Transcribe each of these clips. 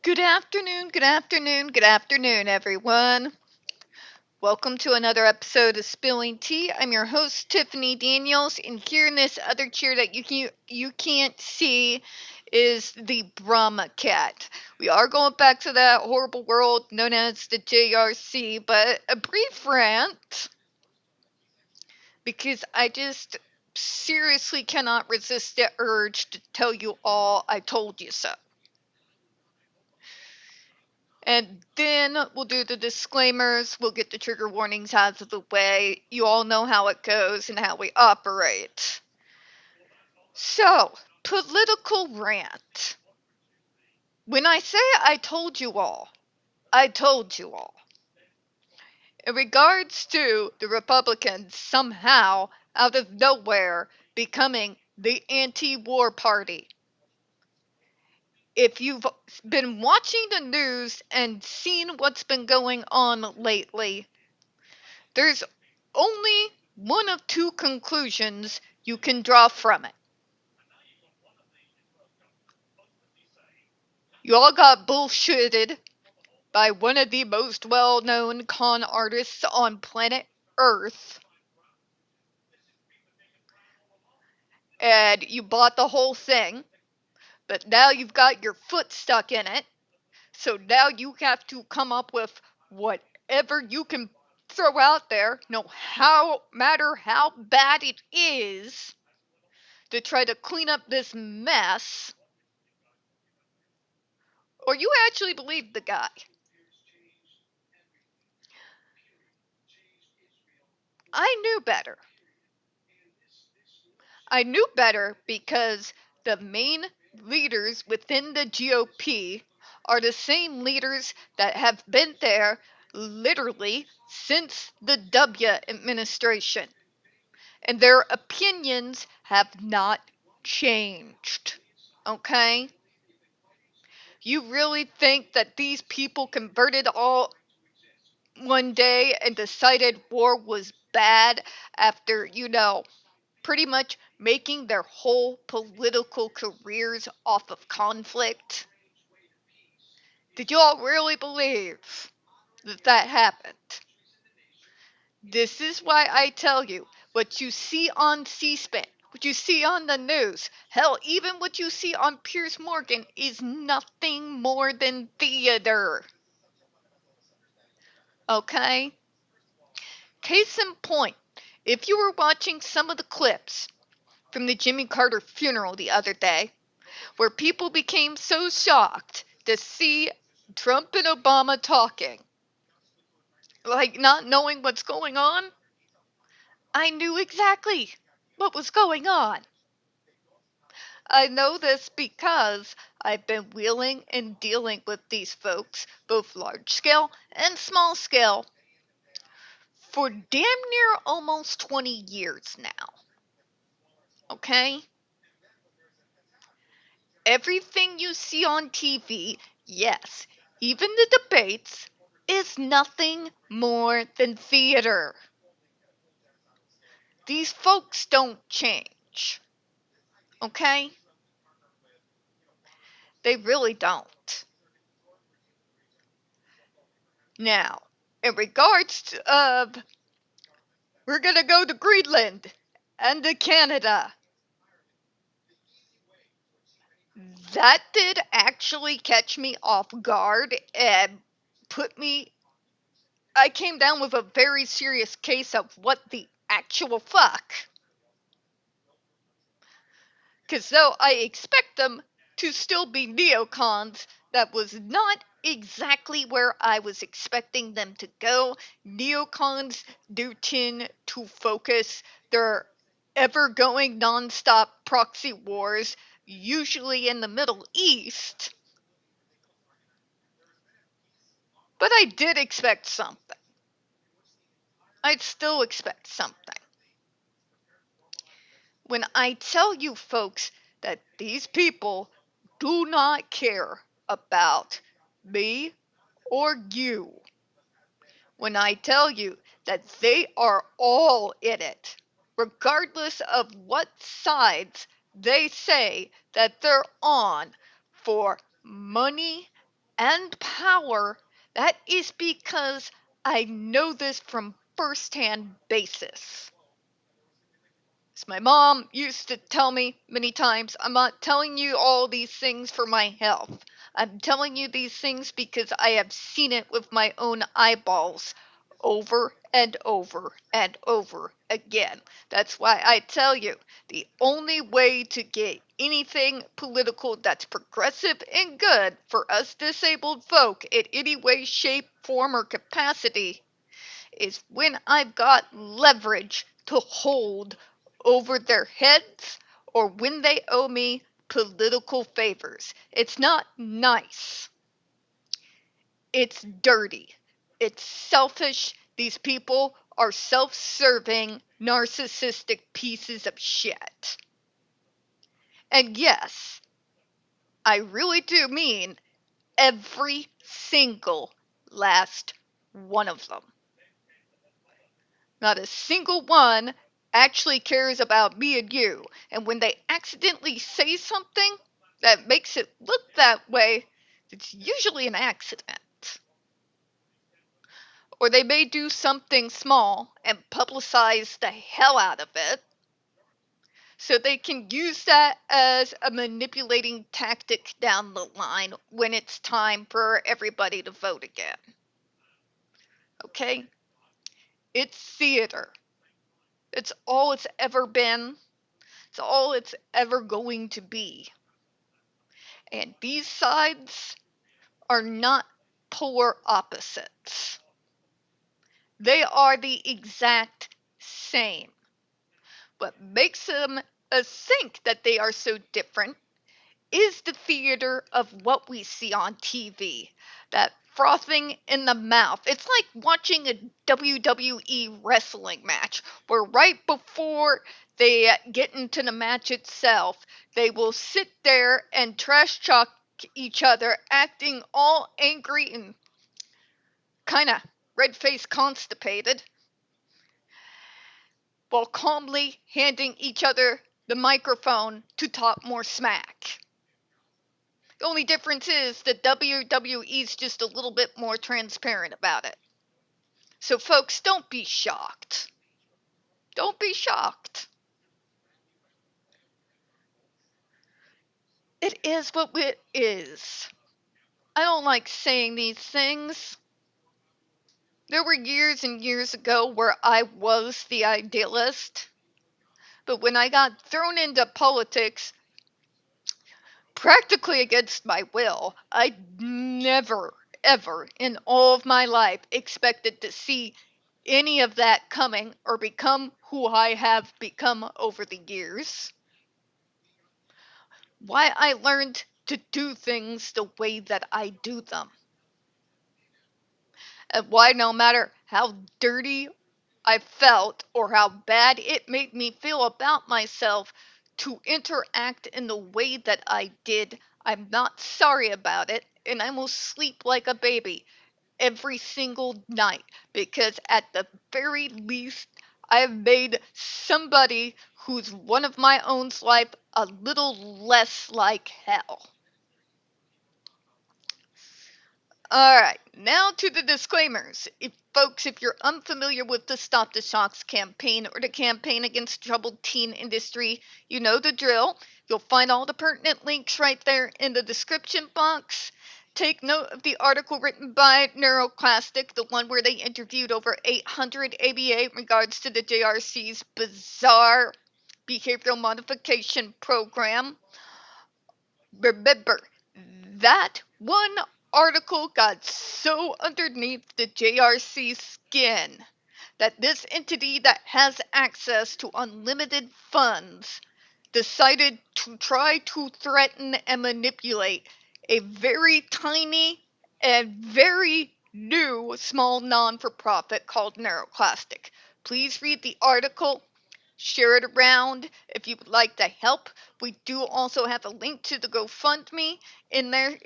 Good afternoon, good afternoon, good afternoon, everyone. Welcome to another episode of Spilling Tea. I'm your host, Tiffany Daniels, and here in this other chair that you can't see is the Brahma cat. We are going back to that horrible world known as the JRC, but a brief rant because I just seriously cannot resist the urge to tell you all I told you so. And then we'll do the disclaimers, we'll get the trigger warnings out of the way. You all know how it goes and how we operate. So, political rant. When I say I told you all, I told you all. In regards to the Republicans somehow, out of nowhere, becoming the anti-war party. If you've been watching the news and seen what's been going on lately, there's only one of two conclusions you can draw from it. You all got bullshitted by one of the most well-known con artists on planet Earth, and you bought the whole thing, but now you've got your foot stuck in it, so now you have to come up with whatever you can throw out there, no matter how bad it is, to try to clean up this mess. Or you actually believe the guy. I knew better. I knew better because the main leaders within the GOP are the same leaders that have been there literally since the W administration. And their opinions have not changed. Okay? You really think that these people converted all one day and decided war was bad after, pretty much making their whole political careers off of conflict? Did you all really believe that that happened? This is why I tell you, what you see on C-SPAN, what you see on the news, hell, even what you see on Piers Morgan is nothing more than theater. Okay? Case in point, if you were watching some of the clips from the Jimmy Carter funeral the other day, where people became so shocked to see Trump and Obama talking, like not knowing what's going on, I knew exactly what was going on. I know this because I've been wheeling and dealing with these folks, both large scale and small scale, for damn near almost 20 years now. Okay? Everything you see on TV, yes, even the debates, is nothing more than theater. These folks don't change. Okay? They really don't. Now, in regards to, we're gonna go to Greenland and to Canada. That did actually catch me off guard and put me. I came down with a very serious case of what the actual fuck. Because though I expect them to still be neocons, that was not exactly where I was expecting them to go. Neocons do tend to focus their ever going non-stop proxy wars, usually in the Middle East. But I did expect something. I'd still expect something. When I tell you folks that these people do not care about me or you, when I tell you that they are all in it, regardless of what sides they say that they're on, for money and power, that is because I know this from firsthand basis. As my mom used to tell me many times, I'm not telling you all these things for my health. I'm telling you these things because I have seen it with my own eyeballs over and over and over again. That's why I tell you, the only way to get anything political that's progressive and good for us disabled folk in any way, shape, form, or capacity is when I've got leverage to hold over their heads or when they owe me political favors. It's not nice. It's dirty. It's selfish. These people are self serving, narcissistic pieces of shit. And yes, I really do mean every single last one of them. Not a single one actually cares about me and you. And when they accidentally say something that makes it look that way, it's usually an accident. Or they may do something small and publicize the hell out of it so they can use that as a manipulating tactic down the line when it's time for everybody to vote again. Okay? It's theater. It's all it's ever been. It's all it's ever going to be. And these sides are not polar opposites. They are the exact same. What makes them think that they are so different is the theater of what we see on TV. That frothing in the mouth. It's like watching a WWE wrestling match where right before they get into the match itself, they will sit there and trash talk each other, acting all angry and kind of red faced constipated, while calmly handing each other the microphone to talk more smack. The only difference is that WWE's just a little bit more transparent about it. So, folks, don't be shocked. Don't be shocked. It is what it is. I don't like saying these things. There were years and years ago where I was the idealist. But when I got thrown into politics, practically against my will, I never, ever in all of my life expected to see any of that coming or become who I have become over the years. Why I learned to do things the way that I do them. And why no matter how dirty I felt or how bad it made me feel about myself to interact in the way that I did, I'm not sorry about it, and I will sleep like a baby every single night because at the very least I've made somebody who's one of my own's life a little less like hell. Alright, now to the disclaimers. If you're unfamiliar with the Stop the Shocks campaign or the campaign against troubled teen industry, you know the drill. You'll find all the pertinent links right there in the description box. Take note of the article written by Neuroclastic, the one where they interviewed over 800 ABA in regards to the JRC's bizarre behavioral modification program. Remember, that one article got so underneath the JRC skin that this entity that has access to unlimited funds decided to try to threaten and manipulate a very tiny and very new small non-for-profit called Neuroclastic. Please read the article. Share it around if you would like to help. We do also have a link to the GoFundMe in there.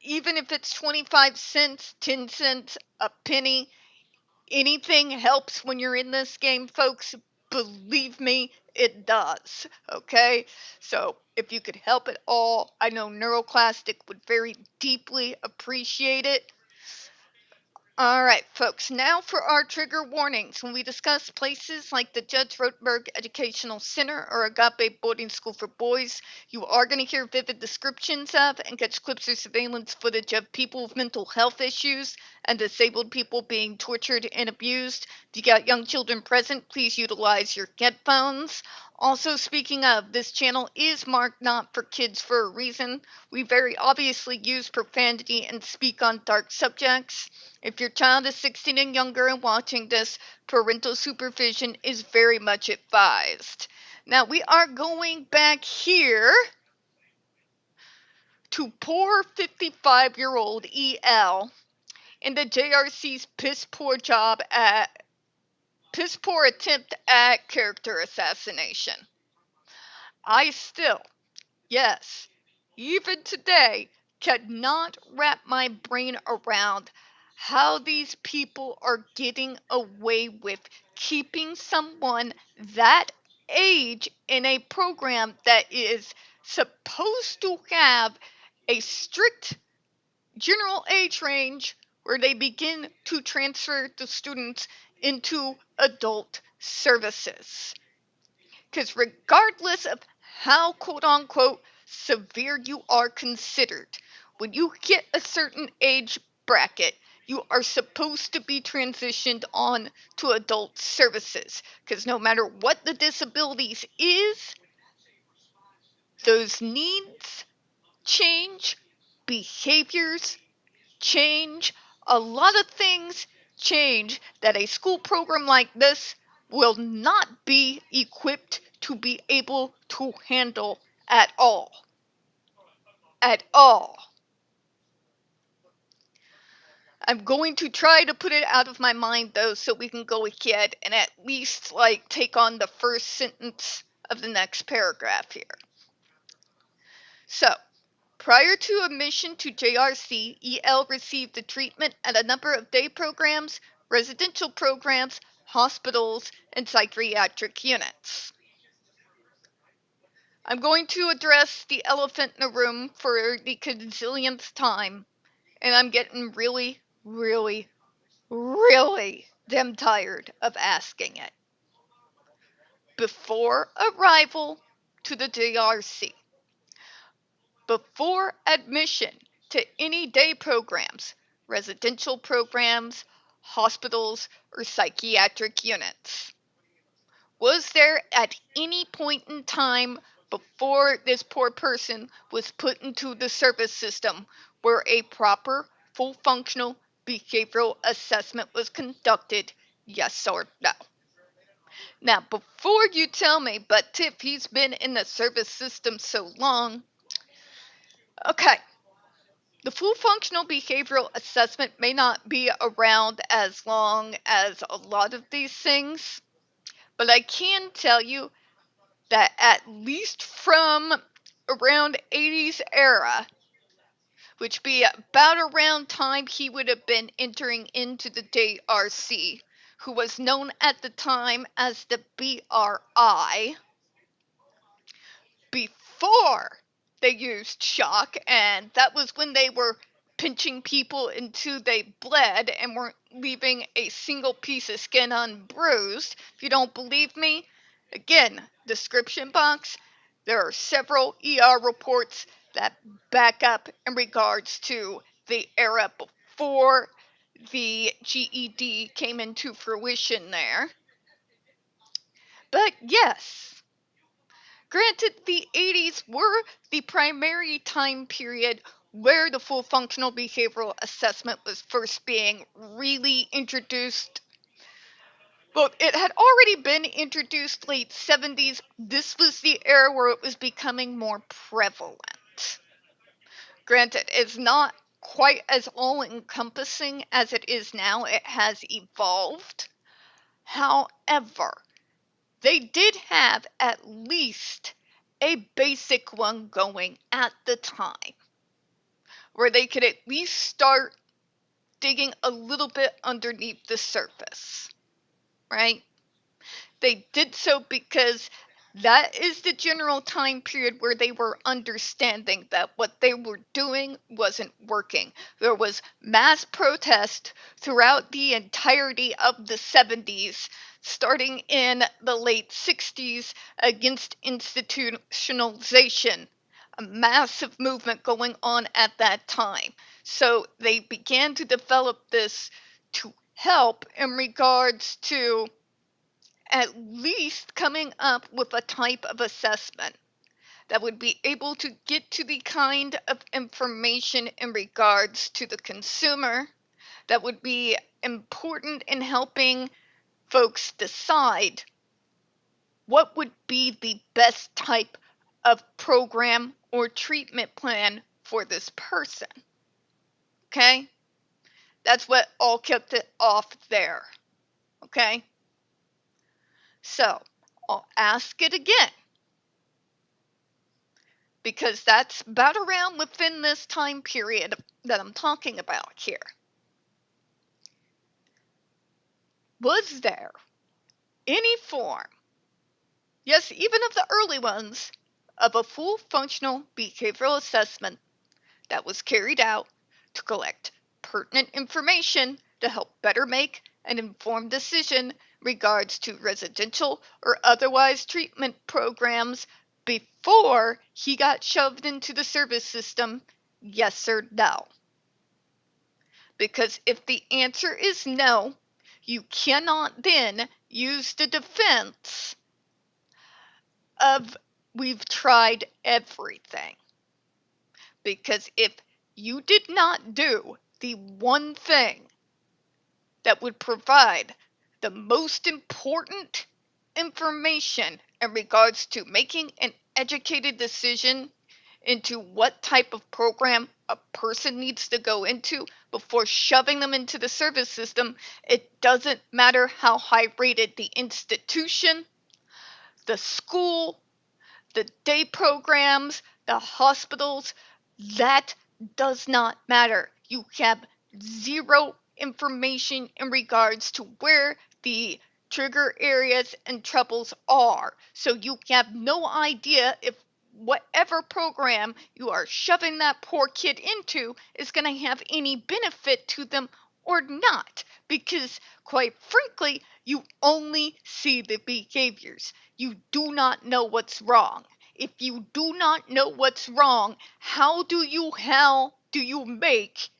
Even if it's 25 cents, 10 cents, a penny, anything helps when you're in this game, folks. Believe me, it does. Okay? So If you could help at all, I know Neuroclastic would very deeply appreciate it. All right, folks, now for our trigger warnings. When we discuss places like the Judge Rotenberg Educational Center or Agape Boarding School for Boys, you are going to hear vivid descriptions of and catch clips or surveillance footage of people with mental health issues and disabled people being tortured and abused. If you got young children present, please utilize your headphones. Also, speaking of, this channel is marked not for kids for a reason. We very obviously use profanity and speak on dark subjects. If your child is 16 and younger and watching this, parental supervision is very much advised. Now, we are going back here to poor 55-year-old EL in the JRC's piss poor attempt at character assassination. I still, yes, even today, cannot wrap my brain around how these people are getting away with keeping someone that age in a program that is supposed to have a strict general age range where they begin to transfer the students into adult services. Because regardless of how quote unquote severe you are considered, when you hit a certain age bracket, you are supposed to be transitioned on to adult services. Because no matter what the disabilities is, those needs change, behaviors change, a lot of things change that a school program like this will not be equipped to be able to handle at all. At all. I'm going to try to put it out of my mind though so we can go ahead and at least take on the first sentence of the next paragraph here. So, prior to admission to JRC, EL received the treatment at a number of day programs, residential programs, hospitals, and psychiatric units. I'm going to address the elephant in the room for the gazillionth time, and I'm getting really, really, really damn tired of asking it. Before arrival to the JRC, before admission to any day programs, residential programs, hospitals, or psychiatric units. Was there at any point in time before this poor person was put into the service system where a proper, full functional behavioral assessment was conducted? Yes or no? Now, before you tell me, but Tiff, he's been in the service system so long. Okay, the full functional behavioral assessment may not be around as long as a lot of these things, but I can tell you that at least from around 80s era, which be about around time he would have been entering into the JRC, who was known at the time as the BRI, before they used shock, and that was when they were pinching people until they bled and weren't leaving a single piece of skin unbruised. If you don't believe me, again, description box, there are several ER reports that back up in regards to the era before the GED came into fruition there. But yes, granted, the 80s were the primary time period where the full functional behavioral assessment was first being really introduced. Well, it had already been introduced late 70s. This was the era where it was becoming more prevalent. Granted, it's not quite as all-encompassing as it is now. It has evolved. However, they did have at least a basic one going at the time, where they could at least start digging a little bit underneath the surface, right? They did so because That is the general time period where they were understanding that what they were doing wasn't working. There was mass protest throughout the entirety of the 70s, starting in the late 60s against institutionalization. A massive movement going on at that time. So they began to develop this to help in regards to at least coming up with a type of assessment that would be able to get to the kind of information in regards to the consumer that would be important in helping folks decide what would be the best type of program or treatment plan for this person. Okay? That's what all kept it off there. Okay? So, I'll ask it again, because that's about around within this time period that I'm talking about here. Was there any form, yes, even of the early ones, of a full functional behavioral assessment that was carried out to collect pertinent information to help better make an informed decision regards to residential or otherwise treatment programs before he got shoved into the service system? Yes or no? Because if the answer is no, you cannot then use the defense of we've tried everything. Because if you did not do the one thing that would provide the most important information in regards to making an educated decision into what type of program a person needs to go into before shoving them into the service system, it doesn't matter how high rated the institution, the school, the day programs, the hospitals, that does not matter. You have zero information in regards to where the trigger areas and troubles are. So you have no idea if whatever program you are shoving that poor kid into is going to have any benefit to them or not. Because, quite frankly, you only see the behaviors. You do not know what's wrong. If you do not know what's wrong, how do you make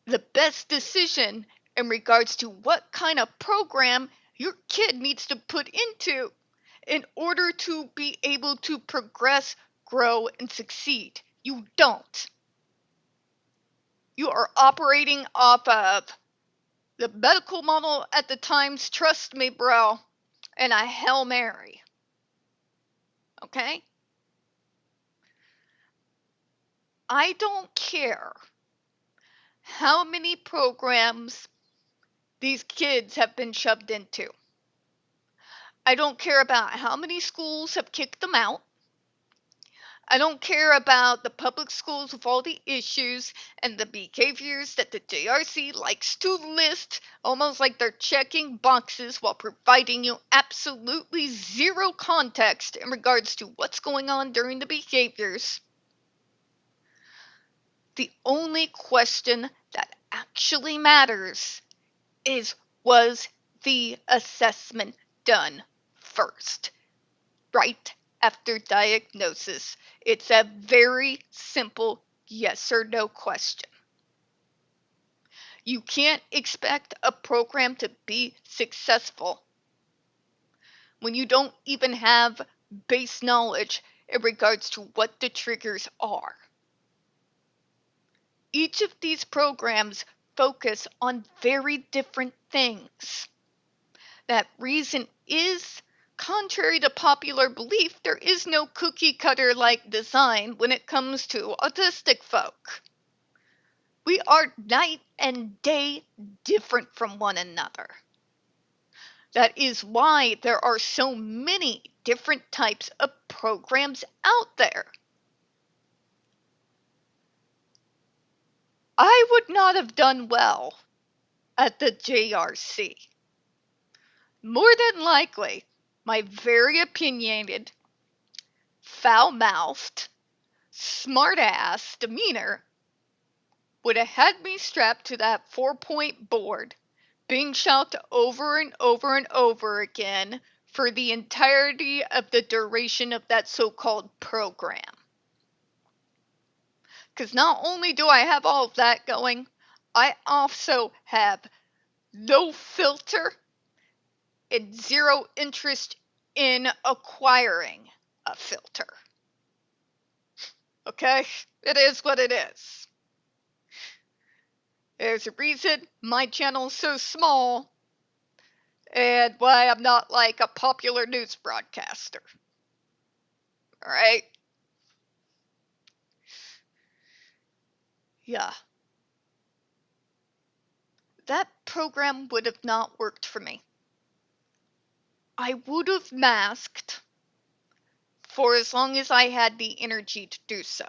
the best decision in regards to what kind of program your kid needs to put into in order to be able to progress, grow, and succeed? You don't. You are operating off of the medical model at the times, trust me, bro, and a Hail Mary. Okay? I don't care how many programs these kids have been shoved into. I don't care about how many schools have kicked them out. I don't care about the public schools with all the issues and the behaviors that the JRC likes to list, almost like they're checking boxes while providing you absolutely zero context in regards to what's going on during the behaviors. The only question that actually matters is, was the assessment done first? Right after diagnosis. It's a very simple yes or no question. You can't expect a program to be successful when you don't even have base knowledge in regards to what the triggers are. Each of these programs focus on very different things. That reason is, contrary to popular belief, there is no cookie cutter like design when it comes to autistic folk. We are night and day different from one another. That is why there are so many different types of programs out there. I would not have done well at the JRC. More than likely, my very opinionated, foul-mouthed, smart-ass demeanor would have had me strapped to that 4-point board, being shouted over and over and over again for the entirety of the duration of that so-called program. Because not only do I have all of that going, I also have no filter and zero interest in acquiring a filter. Okay? It is what it is. There's a reason my channel is so small and why I'm not like a popular news broadcaster. Alright? Yeah. That program would have not worked for me. I would have masked for as long as I had the energy to do so.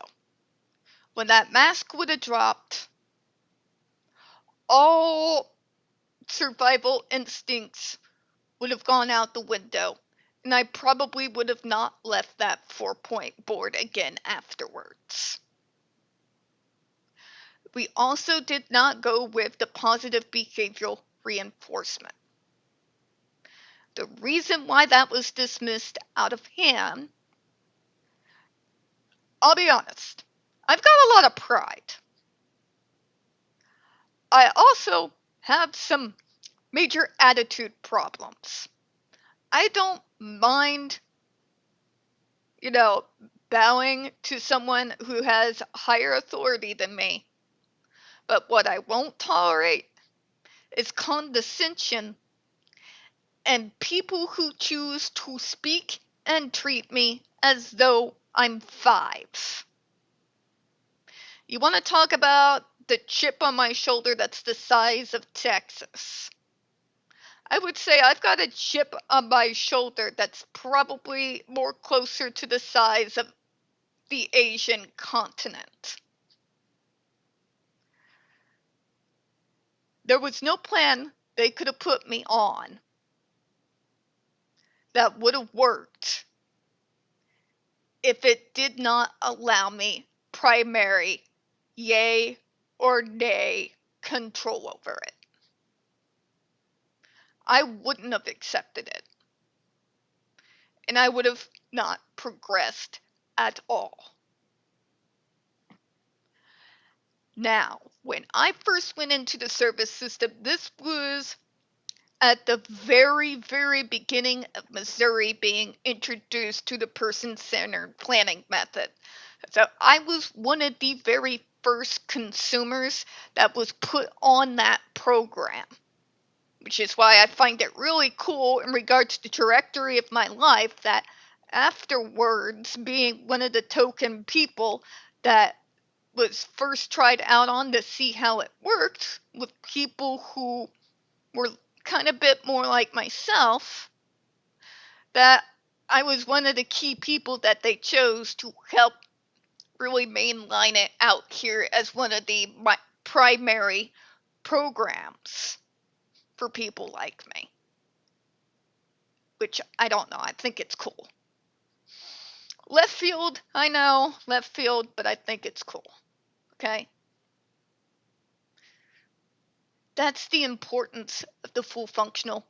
When that mask would have dropped, all survival instincts would have gone out the window, and I probably would have not left that 4-point board again afterwards. We also did not go with the positive behavioral reinforcement. The reason why that was dismissed out of hand, I'll be honest, I've got a lot of pride. I also have some major attitude problems. I don't mind, bowing to someone who has higher authority than me. But what I won't tolerate is condescension and people who choose to speak and treat me as though I'm 5. You want to talk about the chip on my shoulder that's the size of Texas? I would say I've got a chip on my shoulder that's probably more closer to the size of the Asian continent. There was no plan they could have put me on that would have worked if it did not allow me primary yay or nay control over it. I wouldn't have accepted it. And I would have not progressed at all. Now, when I first went into the service system, this was at the very, very beginning of Missouri being introduced to the person-centered planning method. So I was one of the very first consumers that was put on that program, which is why I find it really cool in regards to the trajectory of my life that afterwards, being one of the token people that was first tried out on to see how it worked with people who were kind of a bit more like myself, that I was one of the key people that they chose to help really mainline it out here as one of the primary programs for people like me. Which I don't know, I think it's cool. Left field, I know, left field, but I think it's cool. Okay? That's the importance of the full functional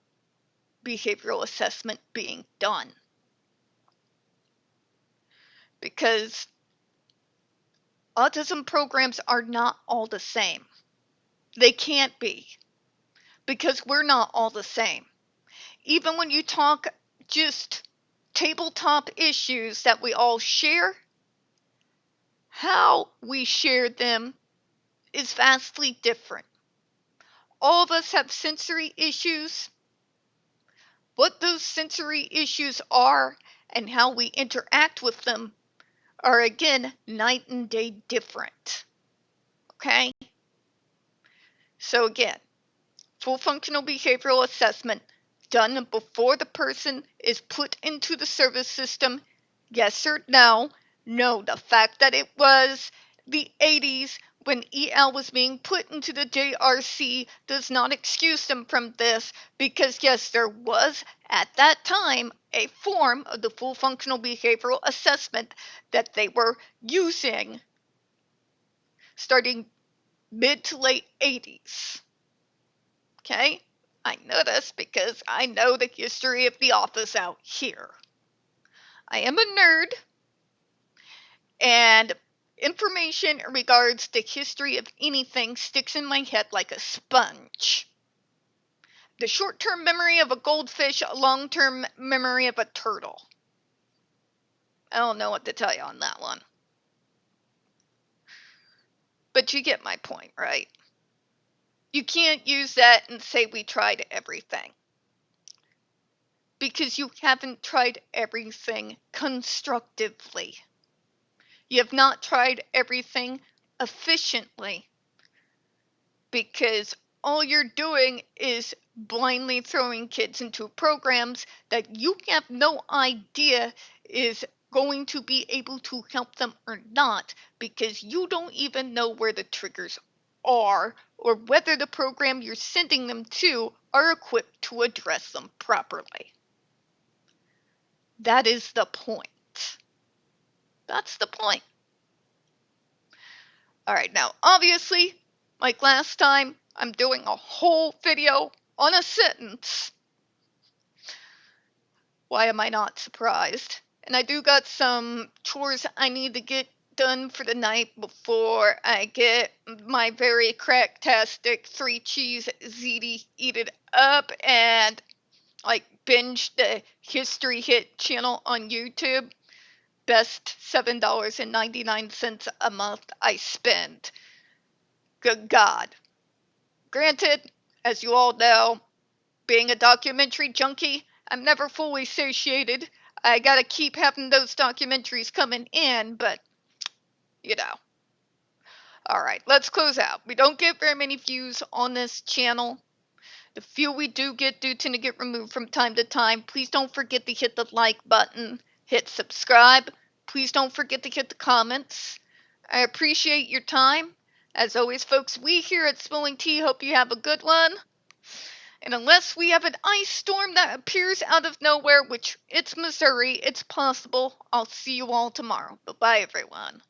behavioral assessment being done. Because autism programs are not all the same. They can't be. Because we're not all the same. Even when you talk just tabletop issues that we all share, how we share them is vastly different. All of us have sensory issues. What those sensory issues are and how we interact with them are, again, night and day different. Okay? So again, full functional behavioral assessment done before the person is put into the service system. Yes or no? No, the fact that it was the 80s when EL was being put into the JRC does not excuse them from this, because yes, there was at that time a form of the full functional behavioral assessment that they were using starting mid to late 80s. Okay? I know this because I know the history of the office out here. I am a nerd, and information in regards to history of anything sticks in my head like a sponge. The short-term memory of a goldfish, a long-term memory of a turtle. I don't know what to tell you on that one. But you get my point, right? You can't use that and say we tried everything, because you haven't tried everything constructively. You have not tried everything efficiently, because all you're doing is blindly throwing kids into programs that you have no idea is going to be able to help them or not, because you don't even know where the triggers are or whether the program you're sending them to are equipped to address them properly. That is the point. That's the point. Alright, now obviously, like last time, I'm doing a whole video on a sentence. Why am I not surprised? And I do got some chores I need to get done for the night before I get my very cracktastic 3-cheese ziti eaten up and like binge the History Hit channel on YouTube. Best $7.99 a month I spend. Good God. Granted, as you all know, being a documentary junkie, I'm never fully satiated. I gotta keep having those documentaries coming in, but, you know. Alright, let's close out. We don't get very many views on this channel. The few we do get do tend to get removed from time to time. Please don't forget to hit the like button, hit subscribe. Please don't forget to hit the comments. I appreciate your time. As always, folks, we here at Spilling Tea hope you have a good one. And unless we have an ice storm that appears out of nowhere, which it's Missouri, it's possible, I'll see you all tomorrow. Bye-bye, everyone.